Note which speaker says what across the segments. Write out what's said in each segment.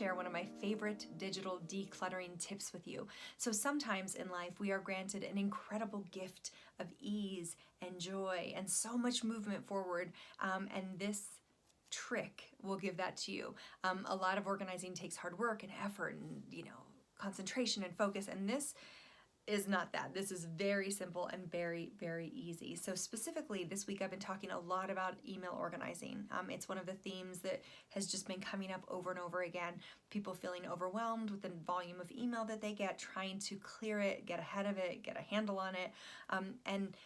Speaker 1: share one of my favorite digital decluttering tips with you. So sometimes in life we are granted an incredible gift of ease and joy and so much movement forward, and this trick will give that to you. A lot of organizing takes hard work and effort and concentration and focus, and this is not that. This is very simple and very, very easy. So specifically this week I've been talking a lot about email organizing. It's one of the themes that has just been coming up over and over again. People feeling overwhelmed with the volume of email that they get, trying to clear it, get ahead of it, get a handle on it. And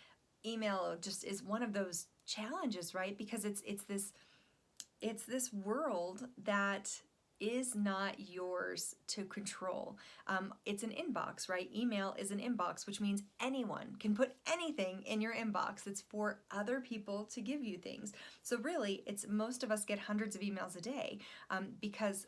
Speaker 1: email just is one of those challenges, right? Because it's this world that is not yours to control. It's an inbox, right? Email is an inbox, which means anyone can put anything in your inbox. It's for other people to give you things. So really, most of us get hundreds of emails a day, because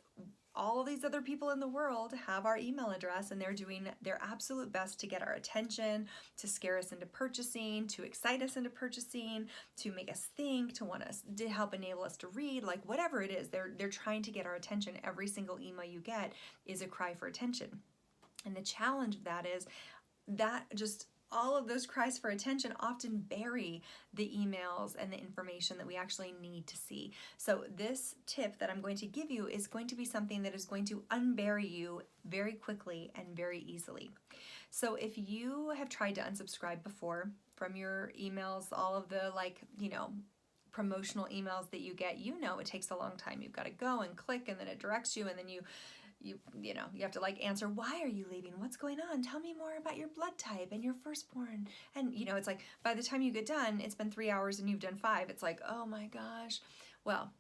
Speaker 1: all these other people in the world have our email address, and they're doing their absolute best to get our attention, to scare us into purchasing, to excite us into purchasing, to make us think, to want us to help enable us to read, like whatever it is, they're trying to get our attention. Every single email you get is a cry for attention. And the challenge of that is that just all of those cries for attention often bury the emails and the information that we actually need to see. So this tip that I'm going to give you is going to be something that is going to unbury you very quickly and very easily. So if you have tried to unsubscribe before from your emails, all of the promotional emails that you get, it takes a long time. You've got to go and click, and then it directs you, and then you have to answer, why are you leaving? What's going on? Tell me more about your blood type and your firstborn. And it's like, by the time you get done, it's been 3 hours and you've done 5. It's like, oh my gosh. Well,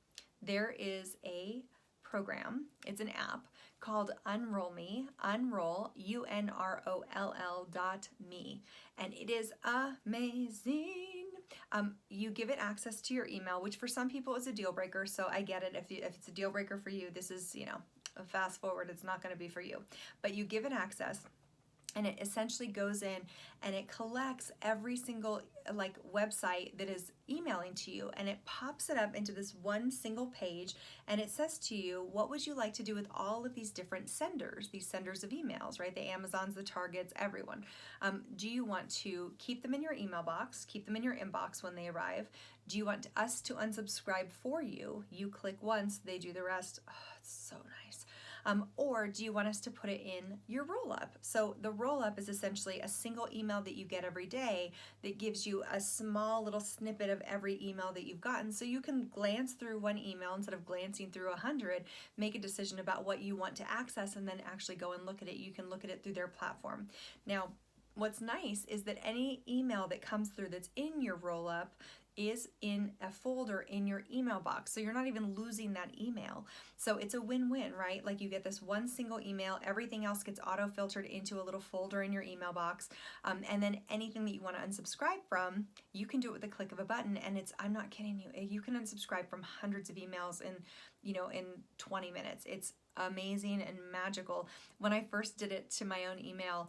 Speaker 1: there is a program, it's an app called Unroll Me, Unroll, UNROLL.me, and it is amazing. You give it access to your email, which for some people is a deal breaker, so I get it. If it's a deal breaker for you, this is, a fast forward, it's not going to be for you. But you give it access, and it essentially goes in and it collects every single website that is emailing to you, and it pops it up into this one single page, and it says to you, what would you like to do with all of these different senders, these senders of emails, right? The Amazons, the Targets, everyone. Do you want to keep them in your email box, keep them in your inbox when they arrive? Do you want us to unsubscribe for you? You click once, they do the rest. Oh, it's so nice. Or do you want us to put it in your roll-up? So the roll-up is essentially a single email that you get every day that gives you a small little snippet of every email that you've gotten, so you can glance through one email instead of glancing through 100, make a decision about what you want to access, and then actually go and look at it. You can look at it through their platform. Now, what's nice is that any email that comes through that's in your roll-up is in a folder in your email box. So you're not even losing that email. So it's a win-win, right? Like you get this one single email, everything else gets auto-filtered into a little folder in your email box. And then anything that you want to unsubscribe from, you can do it with a click of a button. And I'm not kidding you, you can unsubscribe from hundreds of emails in 20 minutes. It's amazing and magical. When I first did it to my own email,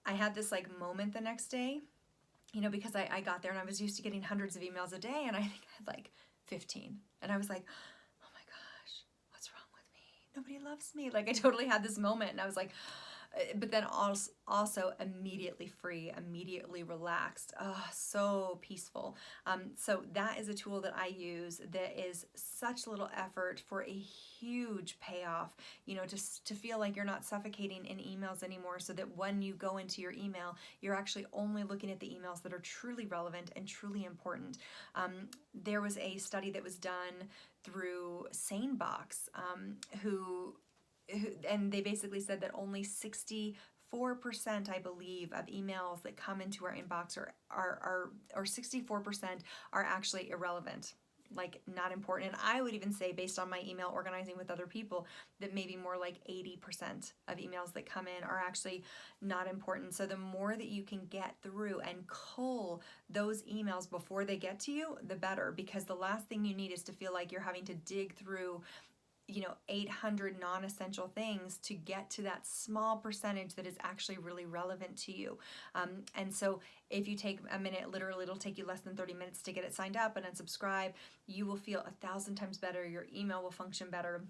Speaker 1: I had this moment the next day, because I got there and I was used to getting hundreds of emails a day, and I think I had 15. And I was like, oh my gosh, what's wrong with me? Nobody loves me. I totally had this moment, and I was like, but then also immediately free, immediately relaxed. Oh, so peaceful. So that is a tool that I use that is such little effort for a huge payoff, just to feel like you're not suffocating in emails anymore, so that when you go into your email, you're actually only looking at the emails that are truly relevant and truly important. There was a study that was done through SaneBox, and they basically said that only 64%, I believe, of emails that come into our inbox or 64% are actually irrelevant, not important. And I would even say, based on my email organizing with other people, that maybe more like 80% of emails that come in are actually not important. So the more that you can get through and cull those emails before they get to you, the better, because the last thing you need is to feel like you're having to dig through 800 non-essential things to get to that small percentage that is actually really relevant to you. And so if you take a minute, literally it'll take you less than 30 minutes to get it signed up and unsubscribe, you will feel 1,000 times better. Your email will function better.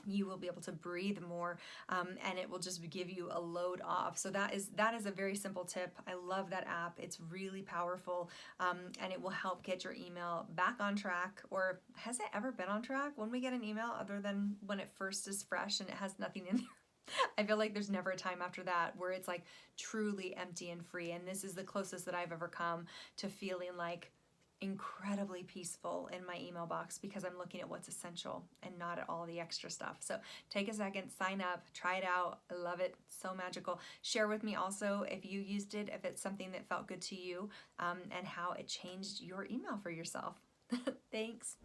Speaker 1: you will be able to breathe more, and it will just give you a load off. So that is a very simple tip. I love that app. It's really powerful, and it will help get your email back on track. Or has it ever been on track when we get an email, other than when it first is fresh and it has nothing in there? I feel like there's never a time after that where it's like truly empty and free. And this is the closest that I've ever come to feeling like incredibly peaceful in my email box, because I'm looking at what's essential and not at all the extra stuff. So take a second, sign up, try it out. I love it. So magical. Share with me also if you used it, if it's something that felt good to you, and how it changed your email for yourself. Thanks.